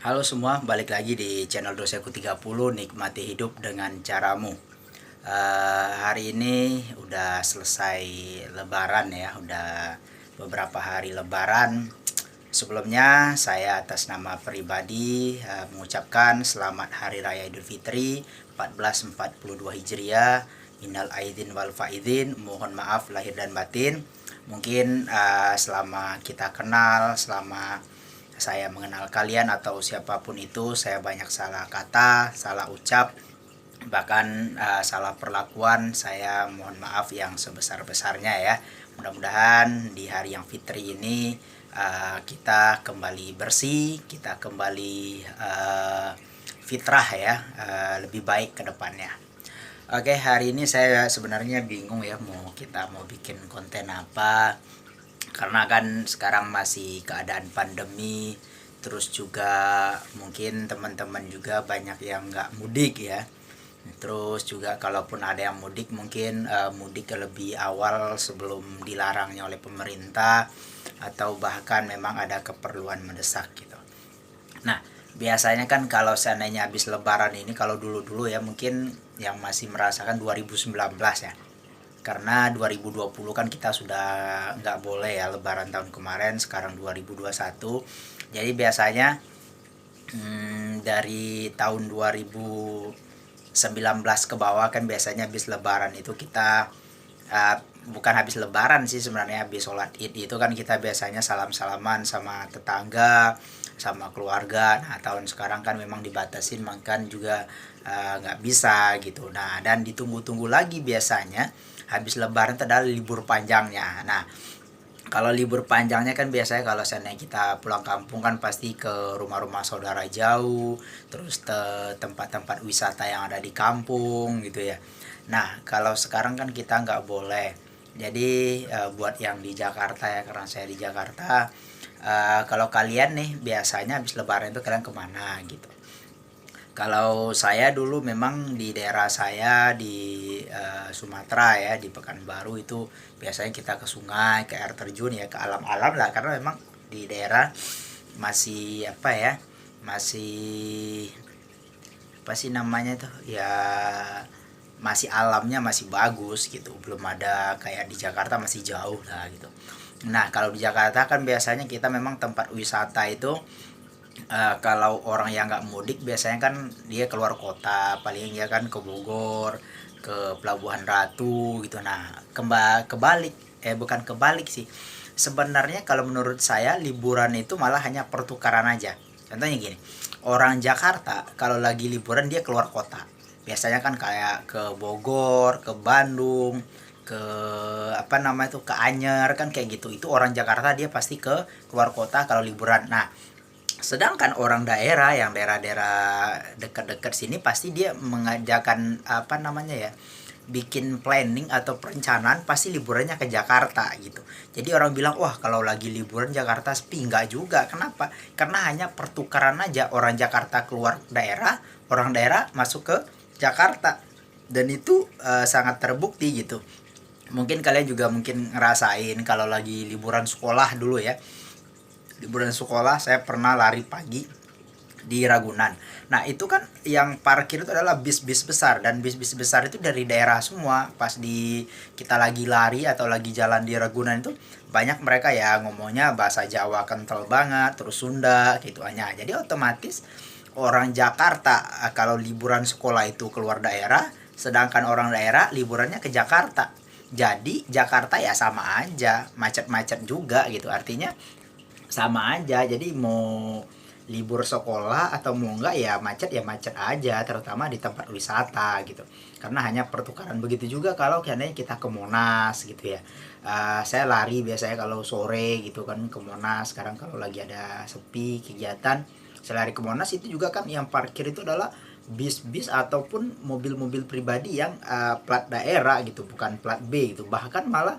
Halo semua, balik lagi di channel Doseku 30, nikmati hidup dengan caramu. Hari ini udah selesai lebaran ya, udah beberapa hari lebaran. Sebelumnya saya atas nama pribadi mengucapkan selamat Hari Raya Idul Fitri 1442 Hijriah. Minal aidin wal faidin, mohon maaf lahir dan batin. Mungkin selama kita kenal, selama saya mengenal kalian atau siapapun itu, saya banyak salah kata, salah ucap, bahkan salah perlakuan. Saya mohon maaf yang sebesar-besarnya ya. Mudah-mudahan di hari yang fitri ini kita kembali bersih, kita kembali fitrah ya, lebih baik ke depannya. Oke, hari ini saya sebenarnya bingung ya, mau bikin konten apa, karena kan sekarang masih keadaan pandemi, terus juga mungkin teman-teman juga banyak yang nggak mudik ya. Terus juga kalaupun ada yang mudik, mungkin mudik lebih awal sebelum dilarangnya oleh pemerintah, atau bahkan memang ada keperluan mendesak gitu. Nah, biasanya kan kalau seandainya habis lebaran ini, kalau dulu-dulu ya mungkin yang masih merasakan 2019 ya, karena 2020 kan kita sudah nggak boleh ya lebaran tahun kemarin, sekarang 2021. Jadi biasanya dari tahun 2019 ke bawah kan biasanya habis lebaran itu kita bukan habis lebaran sih sebenarnya, habis sholat id itu kan kita biasanya salam-salaman sama tetangga, sama keluarga. Nah, tahun sekarang kan memang dibatasin, makan juga nggak bisa gitu. Nah, dan ditunggu-tunggu lagi biasanya habis lebaran itu adalah libur panjangnya. Nah, kalau libur panjangnya kan biasanya kalau seandainya kita pulang kampung kan pasti ke rumah-rumah saudara jauh, terus ke tempat-tempat wisata yang ada di kampung gitu ya. Nah, kalau sekarang kan kita nggak boleh. Jadi buat yang di Jakarta ya, karena saya di Jakarta, kalau kalian nih biasanya habis lebaran itu kalian kemana gitu? Kalau saya dulu memang di daerah saya di Sumatera ya, di Pekanbaru itu biasanya kita ke sungai, ke air terjun ya, ke alam-alam lah, karena memang di daerah masih apa ya, masih apa sih namanya tuh ya, masih alamnya masih bagus gitu, belum ada kayak di Jakarta, masih jauh lah gitu. Nah, kalau di Jakarta kan biasanya kita memang tempat wisata itu kalau orang yang nggak mudik biasanya kan dia keluar kota, paling ya kan ke Bogor, ke Pelabuhan Ratu gitu. Nah, kebalik, bukan kebalik sih, sebenarnya kalau menurut saya liburan itu malah hanya pertukaran aja. Contohnya gini, orang Jakarta kalau lagi liburan dia keluar kota, biasanya kan kayak ke Bogor, ke Bandung, ke apa namanya itu, ke Anyer kan kayak gitu. Itu orang Jakarta dia pasti ke keluar kota kalau liburan. Nah, sedangkan orang daerah yang daerah-daerah dekat-dekat sini pasti dia mengajarkan apa namanya ya, bikin planning atau perencanaan pasti liburannya ke Jakarta gitu. Jadi orang bilang, wah kalau lagi liburan Jakarta sepi. Enggak juga. Kenapa? Karena hanya pertukaran aja, orang Jakarta keluar daerah, orang daerah masuk ke Jakarta. Dan itu sangat terbukti gitu. Mungkin kalian juga mungkin ngerasain kalau lagi liburan sekolah dulu ya. Liburan sekolah saya pernah lari pagi di Ragunan. Nah, itu kan yang parkir itu adalah bis-bis besar, dan bis-bis besar itu dari daerah semua. Pas di kita lagi lari atau lagi jalan di Ragunan itu banyak mereka ya ngomongnya bahasa Jawa kental banget, terus Sunda gitu hanya. Jadi otomatis orang Jakarta kalau liburan sekolah itu keluar daerah, sedangkan orang daerah liburannya ke Jakarta. Jadi Jakarta ya sama aja, macet-macet juga gitu. Artinya sama aja, jadi mau libur sekolah atau mau enggak ya macet aja, terutama di tempat wisata gitu, karena hanya pertukaran. Begitu juga kalau kayaknya kita ke Monas gitu ya. Saya lari biasanya kalau sore gitu kan ke Monas. Sekarang kalau lagi ada sepi kegiatan, saya lari ke Monas, itu juga kan yang parkir itu adalah bis-bis ataupun mobil-mobil pribadi yang plat daerah gitu, bukan plat B gitu. Bahkan malah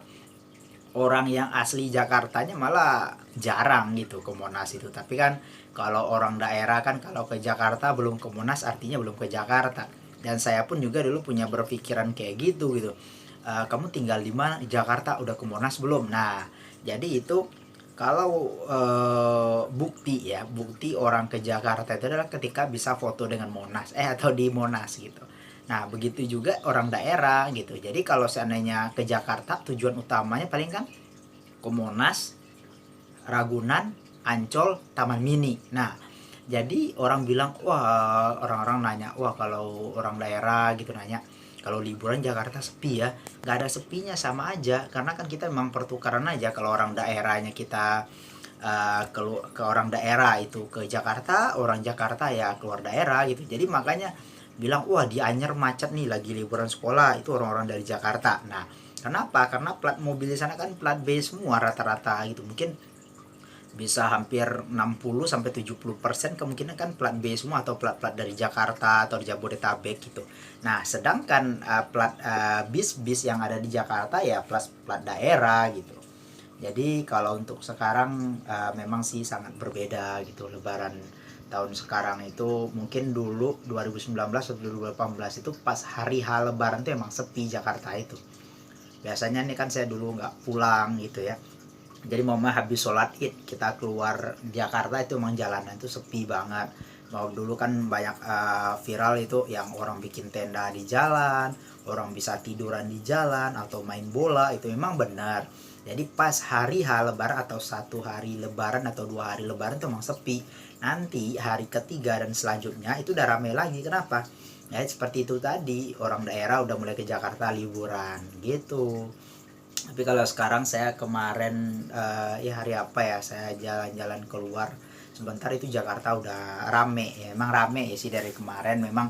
orang yang asli Jakartanya malah jarang gitu ke Monas itu. Tapi kan kalau orang daerah kan kalau ke Jakarta belum ke Monas artinya belum ke Jakarta. Dan saya pun juga dulu punya berpikiran kayak gitu gitu. Kamu tinggal di mana? Di Jakarta, udah ke Monas belum? Nah, jadi itu Kalau bukti orang ke Jakarta itu adalah ketika bisa foto dengan Monas atau di Monas gitu. Nah, begitu juga orang daerah gitu. Jadi kalau seandainya ke Jakarta, tujuan utamanya paling kan ke Monas, Ragunan, Ancol, Taman Mini. Nah, jadi orang bilang, wah, orang-orang nanya, wah kalau orang daerah gitu nanya, kalau liburan Jakarta sepi ya. Nggak ada sepinya, sama aja, karena kan kita memang pertukaran aja. Kalau orang daerahnya kita ke orang daerah itu ke Jakarta, orang Jakarta ya keluar daerah gitu. Jadi makanya bilang, wah di Anyer macet nih lagi liburan sekolah, itu orang-orang dari Jakarta. Nah, kenapa? Karena plat mobil di sana kan plat B semua rata-rata gitu. Mungkin bisa hampir 60-70% kemungkinan kan plat B semua, atau plat-plat dari Jakarta atau Jabodetabek gitu. Nah, sedangkan plat bis-bis yang ada di Jakarta ya plat daerah gitu. Jadi kalau untuk sekarang memang sih sangat berbeda gitu. Lebaran tahun sekarang itu mungkin dulu 2019 atau 2018 itu pas hari H Lebaran tuh emang sepi Jakarta itu. Biasanya nih kan saya dulu nggak pulang gitu ya. Jadi mama habis sholat id kita keluar Jakarta itu emang jalanan itu sepi banget. Mau dulu kan banyak viral itu yang orang bikin tenda di jalan, orang bisa tiduran di jalan atau main bola, itu memang benar. Jadi pas hari H Lebaran atau 1 hari Lebaran atau 2 hari Lebaran itu emang sepi. Nanti hari ketiga dan selanjutnya itu udah rame lagi. Kenapa? Ya seperti itu tadi, orang daerah udah mulai ke Jakarta liburan gitu. Tapi kalau sekarang saya kemarin ya hari apa ya, saya jalan-jalan keluar sebentar itu Jakarta udah rame ya. Emang rame ya sih dari kemarin, memang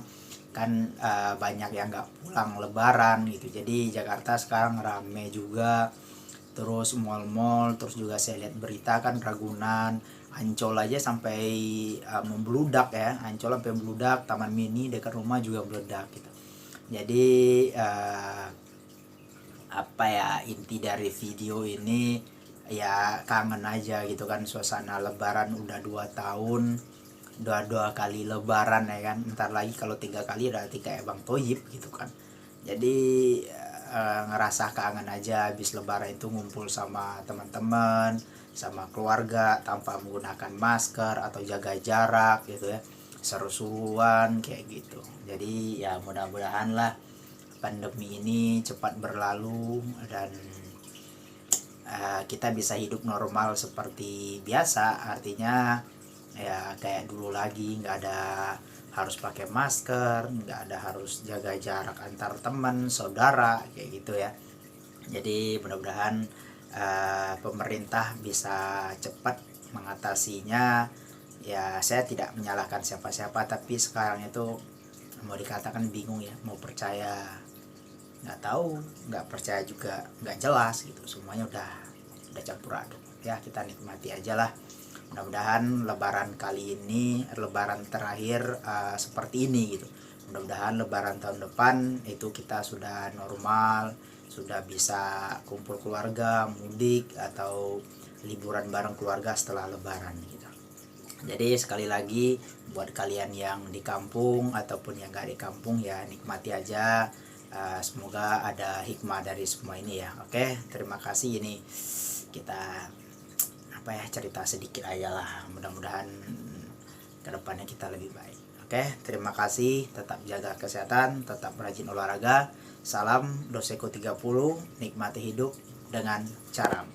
kan banyak yang nggak pulang lebaran gitu. Jadi Jakarta sekarang rame juga. Terus mall-mall, terus juga saya lihat berita kan Ragunan, Ancol aja sampai membludak ya. Ancol sampai membludak, Taman Mini dekat rumah juga meledak gitu. Jadi apa ya, inti dari video ini ya kangen aja gitu kan, suasana lebaran udah 2 tahun, dua kali lebaran ya kan. Ntar lagi kalau 3 kali berarti kayak Bang Toyib gitu kan. Jadi ngerasa kangen aja habis lebaran itu ngumpul sama teman-teman, sama keluarga tanpa menggunakan masker atau jaga jarak gitu ya, seru-seruan kayak gitu. Jadi ya mudah-mudahan lah pandemi ini cepat berlalu dan kita bisa hidup normal seperti biasa. Artinya ya kayak dulu lagi, nggak ada harus pakai masker, nggak ada harus jaga jarak antar teman saudara kayak gitu ya. Jadi mudah-mudahan pemerintah bisa cepat mengatasinya. Ya saya tidak menyalahkan siapa-siapa, tapi sekarang itu mau dikatakan bingung ya, mau percaya nggak tahu, nggak percaya juga nggak jelas gitu. Semuanya udah campur aduk ya, kita nikmati aja lah. Mudah-mudahan lebaran kali ini lebaran terakhir seperti ini gitu. Mudah-mudahan lebaran tahun depan itu kita sudah normal, sudah bisa kumpul keluarga, mudik atau liburan bareng keluarga setelah lebaran gitu. Jadi sekali lagi buat kalian yang di kampung ataupun yang gak di kampung ya nikmati aja. Semoga ada hikmah dari semua ini ya. Oke, terima kasih. Ini kita apa ya, cerita sedikit aja lah. Mudah-mudahan kedepannya kita lebih baik. Oke, terima kasih. Tetap jaga kesehatan, tetap rajin olahraga. Salam Doseco 30, nikmati hidup dengan cara